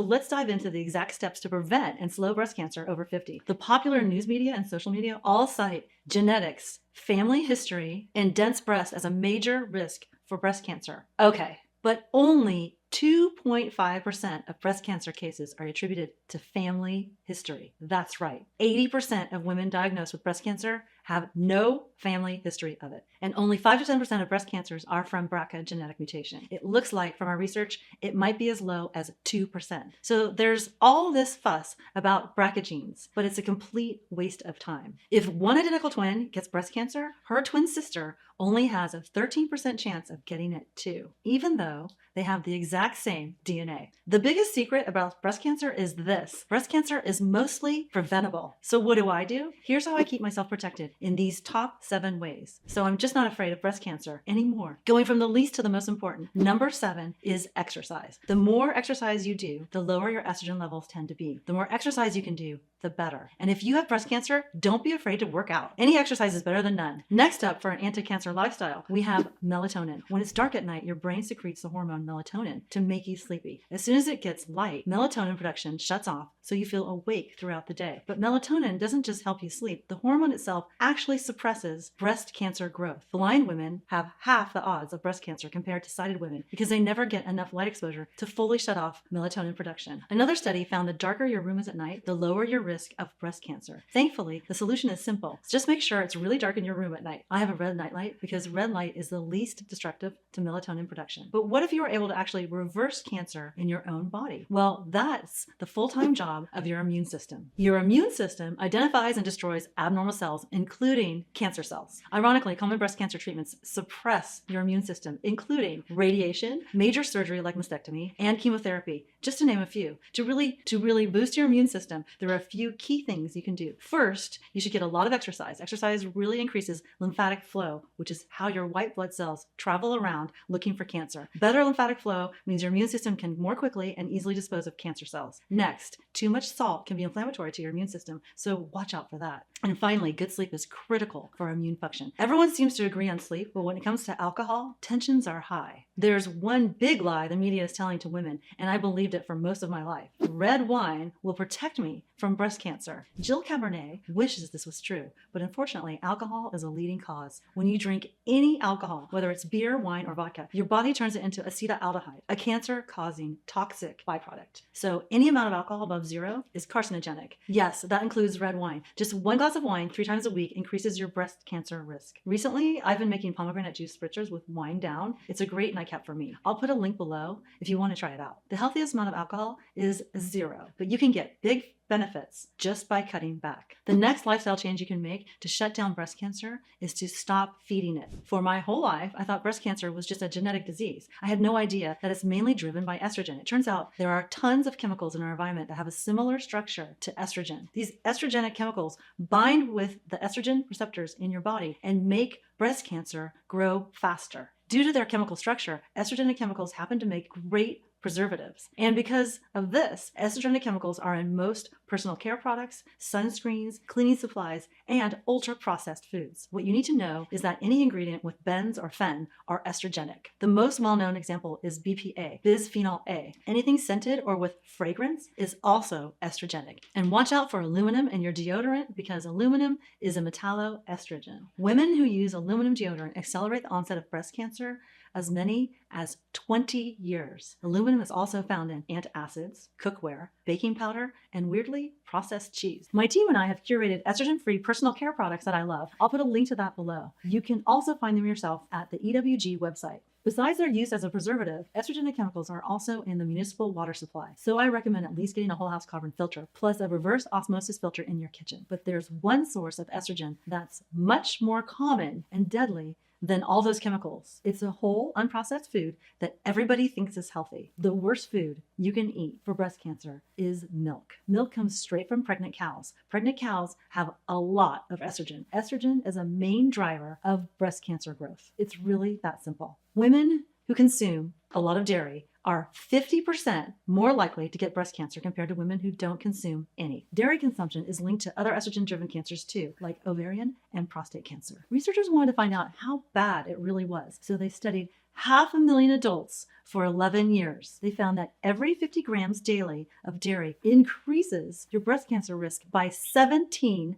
Let's dive into the exact steps to prevent and slow breast cancer over 50. The popular news media and social media all cite genetics, family history, and dense breast as a major risk for breast cancer. Okay, but only 2.5% of breast cancer cases are attributed to family history. That's right. 80% of women diagnosed with breast cancer have no family history of it. And only 5 to 10% of breast cancers are from BRCA genetic mutation. It looks like from our research, it might be as low as 2%. So there's all this fuss about BRCA genes, but it's a complete waste of time. If one identical twin gets breast cancer, her twin sister only has a 13% chance of getting it too, even though they have the exact same DNA. The biggest secret about breast cancer is this: breast cancer is mostly preventable. So what do? Here's how I keep myself protected in these top 7 ways. So I'm just not afraid of breast cancer anymore. Going from the least to the most important. Number 7 is exercise. The more exercise you do, the lower your estrogen levels tend to be. The more exercise you can do, the better. And if you have breast cancer, don't be afraid to work out. Any exercise is better than none. Next up, for an anti-cancer lifestyle, we have melatonin. When it's dark at night, your brain secretes the hormone melatonin to make you sleepy. As soon as it gets light, melatonin production shuts off, so you feel awake throughout the day. But melatonin doesn't just help you sleep. The hormone itself actually suppresses breast cancer growth. Blind women have half the odds of breast cancer compared to sighted women because they never get enough light exposure to fully shut off melatonin production. Another study found the darker your room is at night, the lower your risk of breast cancer. Thankfully, the solution is simple. Just make sure it's really dark in your room at night. I have a red nightlight because red light is the least destructive to melatonin production. But what if you were able to actually reverse cancer in your own body? Well, that's the full-time job of your immune system. Your immune system identifies and destroys abnormal cells, including cancer cells. Ironically, common breast cancer treatments suppress your immune system, including radiation, major surgery like mastectomy, and chemotherapy, just to name a few. To really boost your immune system, there are a few key things you can do. First, you should get a lot of exercise. Exercise really increases lymphatic flow, which is how your white blood cells travel around looking for cancer. Better lymphatic flow means your immune system can more quickly and easily dispose of cancer cells. Next, too much salt can be inflammatory to your immune system, so watch out for that. And finally, good sleep is critical for immune function. Everyone seems to agree on sleep, but when it comes to alcohol, tensions are high. There's one big lie the media is telling to women, and I believed it for most of my life. Red wine will protect me from breast cancer. Jill Cabernet wishes this was true, but unfortunately, alcohol is a leading cause. When you drink any alcohol, whether it's beer, wine, or vodka, your body turns it into acetaldehyde, a cancer-causing toxic byproduct. So any amount of alcohol above 0 is carcinogenic. Yes, that includes red wine. Just 1 glass of wine 3 times a week increases your breast cancer risk. Recently, I've been making pomegranate juice spritzers with wine down. It's a great nightcap for me. I'll put a link below if you want to try it out. The healthiest amount of alcohol is 0, but you can get big benefits just by cutting back. The next lifestyle change you can make to shut down breast cancer is to stop feeding it. For my whole life, I thought breast cancer was just a genetic disease. I had no idea that it's mainly driven by estrogen. It turns out there are tons of chemicals in our environment that have a similar structure to estrogen. These estrogenic chemicals bind with the estrogen receptors in your body and make breast cancer grow faster. Due to their chemical structure, estrogenic chemicals happen to make great preservatives. And because of this, estrogenic chemicals are in most personal care products, sunscreens, cleaning supplies, and ultra-processed foods. What you need to know is that any ingredient with bens or fen are estrogenic. The most well-known example is BPA, bisphenol A. Anything scented or with fragrance is also estrogenic. And watch out for aluminum in your deodorant because aluminum is a metalloestrogen. Women who use aluminum deodorant accelerate the onset of breast cancer as many as 20 years. Aluminum is also found in antacids, cookware, baking powder, and weirdly, processed cheese. My team and I have curated estrogen-free personal care products that I love. I'll put a link to that below. You can also find them yourself at the EWG website. Besides their use as a preservative, estrogenic chemicals are also in the municipal water supply. So I recommend at least getting a whole house carbon filter, plus a reverse osmosis filter in your kitchen. But there's one source of estrogen that's much more common and deadly than all those chemicals. It's a whole unprocessed food that everybody thinks is healthy. The worst food you can eat for breast cancer is milk. Milk comes straight from pregnant cows. Pregnant cows have a lot of estrogen. Estrogen is a main driver of breast cancer growth. It's really that simple. Women who consume a lot of dairy are 50% more likely to get breast cancer compared to women who don't consume any. Dairy consumption is linked to other estrogen-driven cancers too, like ovarian and prostate cancer. Researchers wanted to find out how bad it really was, so they studied 500,000 adults for 11 years. They found that every 50 grams daily of dairy increases your breast cancer risk by 17%.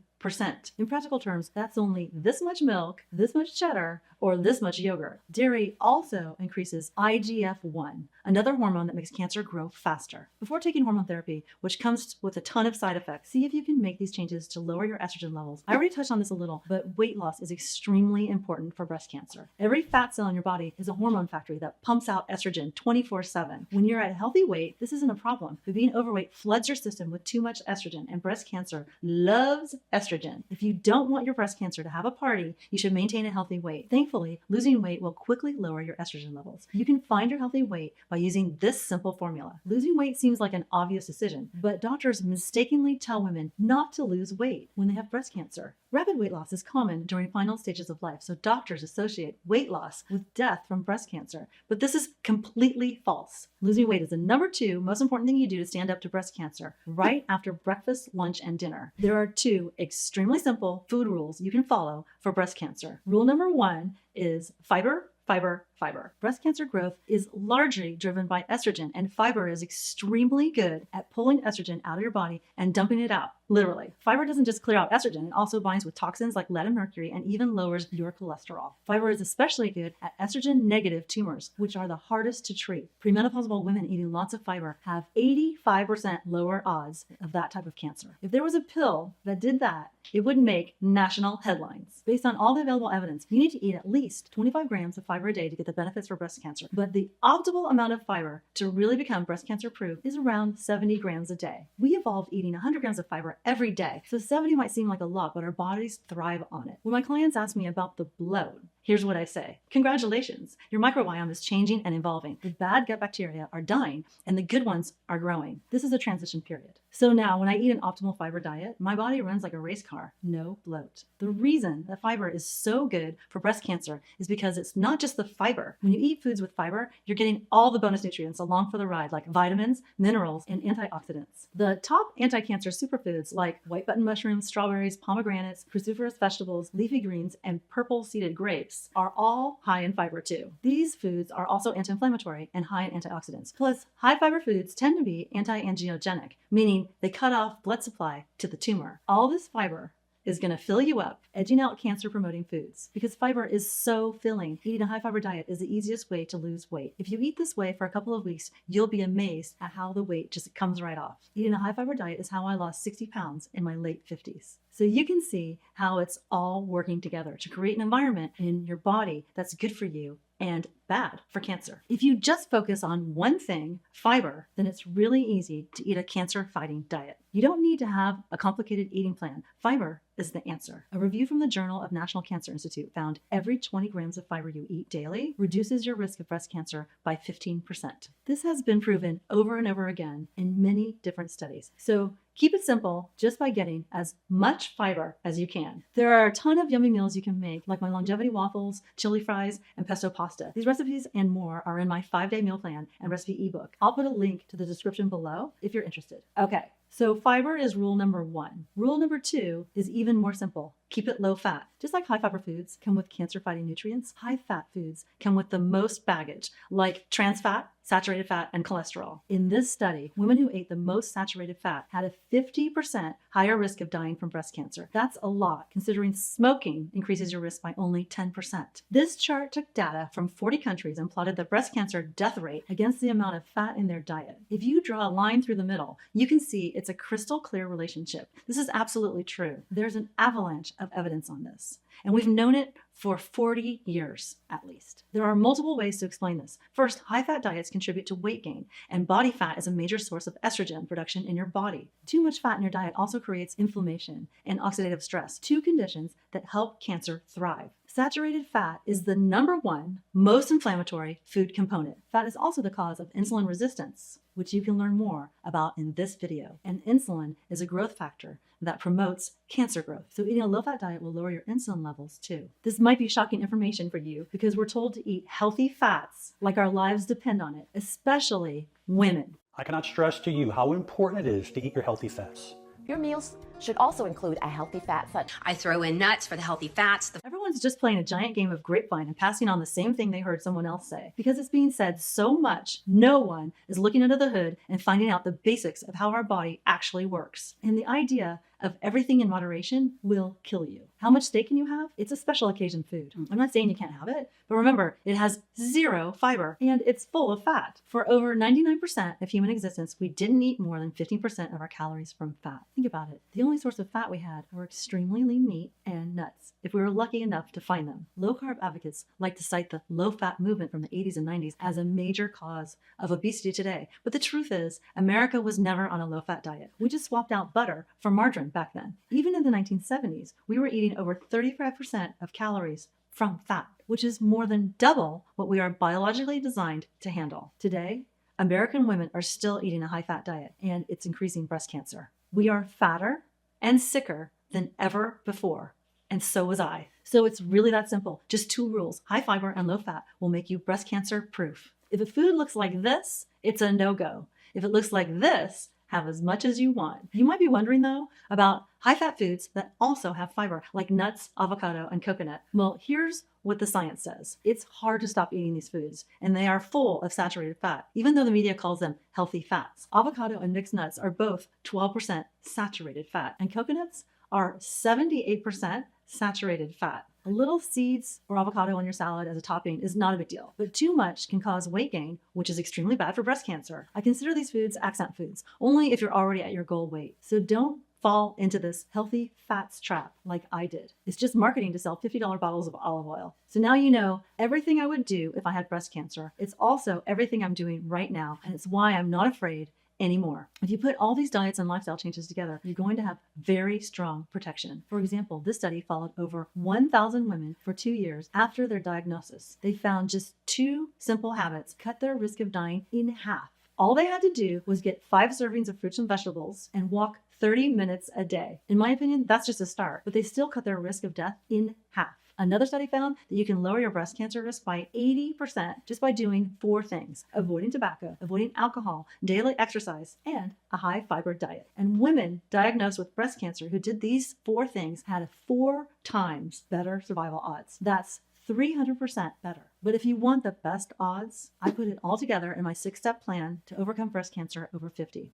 In practical terms, that's only this much milk, this much cheddar, or this much yogurt. Dairy also increases IGF-1, another hormone that makes cancer grow faster. Before taking hormone therapy, which comes with a ton of side effects, see if you can make these changes to lower your estrogen levels. I already touched on this a little, but weight loss is extremely important for breast cancer. Every fat cell in your body is a hormone factory that pumps out estrogen 24/7. When you're at a healthy weight, this isn't a problem, but being overweight floods your system with too much estrogen, and breast cancer loves estrogen. If you don't want your breast cancer to have a party, you should maintain a healthy weight. Thankfully, losing weight will quickly lower your estrogen levels. You can find your healthy weight by using this simple formula. Losing weight seems like an obvious decision, but doctors mistakenly tell women not to lose weight when they have breast cancer. Rapid weight loss is common during final stages of life, so doctors associate weight loss with death from breast cancer. But this is completely false. Losing weight is the number 2 most important thing you do to stand up to breast cancer right after breakfast, lunch, and dinner. There are 2 extremely simple food rules you can follow for breast cancer. Rule number 1 is fiber, fiber, fiber. Breast cancer growth is largely driven by estrogen, and fiber is extremely good at pulling estrogen out of your body and dumping it out, literally. Fiber doesn't just clear out estrogen, it also binds with toxins like lead and mercury and even lowers your cholesterol. Fiber is especially good at estrogen-negative tumors, which are the hardest to treat. Premenopausal women eating lots of fiber have 85% lower odds of that type of cancer. If there was a pill that did that, it would make national headlines. Based on all the available evidence, you need to eat at least 25 grams of fiber a day to get the benefits for breast cancer. But the optimal amount of fiber to really become breast cancer proof is around 70 grams a day. We evolved eating 100 grams of fiber every day, so 70 might seem like a lot, but our bodies thrive on it. When my clients ask me about the bloat, here's what I say. Congratulations, your microbiome is changing and evolving. The bad gut bacteria are dying and the good ones are growing. This is a transition period. So now when I eat an optimal fiber diet, my body runs like a race car, no bloat. The reason that fiber is so good for breast cancer is because it's not just the fiber. When you eat foods with fiber, you're getting all the bonus nutrients along for the ride, like vitamins, minerals, and antioxidants. The top anti-cancer superfoods like white button mushrooms, strawberries, pomegranates, cruciferous vegetables, leafy greens, and purple-seeded grapes are all high in fiber too. These foods are also anti-inflammatory and high in antioxidants. Plus, high fiber foods tend to be anti-angiogenic, meaning they cut off blood supply to the tumor. All this fiber is going to fill you up, edging out cancer-promoting foods. Because fiber is so filling, eating a high-fiber diet is the easiest way to lose weight. If you eat this way for a couple of weeks, you'll be amazed at how the weight just comes right off. Eating a high-fiber diet is how I lost 60 pounds in my late 50s. So you can see how it's all working together to create an environment in your body that's good for you and bad for cancer. If you just focus on one thing, fiber, then it's really easy to eat a cancer-fighting diet. You don't need to have a complicated eating plan. Fiber is the answer. A review from the Journal of National Cancer Institute found every 20 grams of fiber you eat daily reduces your risk of breast cancer by 15%. This has been proven over and over again in many different studies. So keep it simple just by getting as much fiber as you can. There are a ton of yummy meals you can make, like my longevity waffles, chili fries, and pesto pasta. These recipes and more are in my 5-day meal plan and recipe ebook. I'll put a link to the description below if you're interested. Okay, so fiber is rule number 1. Rule number 2 is even more simple. Keep it low fat. Just like high fiber foods come with cancer-fighting nutrients, high fat foods come with the most baggage, like trans fat, saturated fat, and cholesterol. In this study, women who ate the most saturated fat had a 50% higher risk of dying from breast cancer. That's a lot, considering smoking increases your risk by only 10%. This chart took data from 40 countries and plotted the breast cancer death rate against the amount of fat in their diet. If you draw a line through the middle, you can see it's a crystal clear relationship. This is absolutely true. There's an avalanche of evidence on this, and we've known it for 40 years at least. There are multiple ways to explain this. First, high-fat diets contribute to weight gain, and body fat is a major source of estrogen production in your body. Too much fat in your diet also creates inflammation and oxidative stress, 2 conditions that help cancer thrive. Saturated fat is the number 1 most inflammatory food component. Fat is also the cause of insulin resistance, which you can learn more about in this video. And insulin is a growth factor that promotes cancer growth. So eating a low-fat diet will lower your insulin levels too. This might be shocking information for you because we're told to eat healthy fats like our lives depend on it, especially women. I cannot stress to you how important it is to eat your healthy fats. Your meals should also include a healthy fat such. I throw in nuts for the healthy fats. Everyone one's just playing a giant game of grapevine and passing on the same thing they heard someone else say. Because it's being said so much, no one is looking under the hood and finding out the basics of how our body actually works. And the idea of everything in moderation will kill you. How much steak can you have? It's a special occasion food. I'm not saying you can't have it, but remember, it has 0 fiber and it's full of fat. For over 99% of human existence, we didn't eat more than 15% of our calories from fat. Think about it. The only source of fat we had were extremely lean meat and nuts, if we were lucky enough to find them. Low-carb advocates like to cite the low-fat movement from the 80s and 90s as a major cause of obesity today. But the truth is, America was never on a low-fat diet. We just swapped out butter for margarine back then. Even in the 1970s, we were eating over 35% of calories from fat, which is more than double what we are biologically designed to handle. Today, American women are still eating a high-fat diet, and it's increasing breast cancer. We are fatter and sicker than ever before, and so was I. So it's really that simple. Just 2 rules. High fiber and low fat will make you breast cancer proof. If a food looks like this, it's a no-go. If it looks like this, have as much as you want. You might be wondering though about high-fat foods that also have fiber, like nuts, avocado, and coconut. Well, here's what the science says. It's hard to stop eating these foods, and they are full of saturated fat, even though the media calls them healthy fats. Avocado and mixed nuts are both 12% saturated fat, and coconuts are 78% saturated fat. A little seeds or avocado on your salad as a topping is not a big deal, but too much can cause weight gain, which is extremely bad for breast cancer. I consider these foods accent foods, only if you're already at your goal weight. So don't fall into this healthy fats trap like I did. It's just marketing to sell $50 bottles of olive oil. So now you know everything I would do if I had breast cancer. It's also everything I'm doing right now, and it's why I'm not afraid anymore. If you put all these diets and lifestyle changes together, you're going to have very strong protection. For example, this study followed over 1,000 women for 2 years after their diagnosis. They found just 2 simple habits cut their risk of dying in half. All they had to do was get 5 servings of fruits and vegetables and walk 30 minutes a day. In my opinion, that's just a start, but they still cut their risk of death in half. Another study found that you can lower your breast cancer risk by 80% just by doing 4 things: avoiding tobacco, avoiding alcohol, daily exercise, and a high fiber diet. And women diagnosed with breast cancer who did these 4 things had 4 times better survival odds. That's 300% better. But if you want the best odds, I put it all together in my 6-step plan to overcome breast cancer over 50.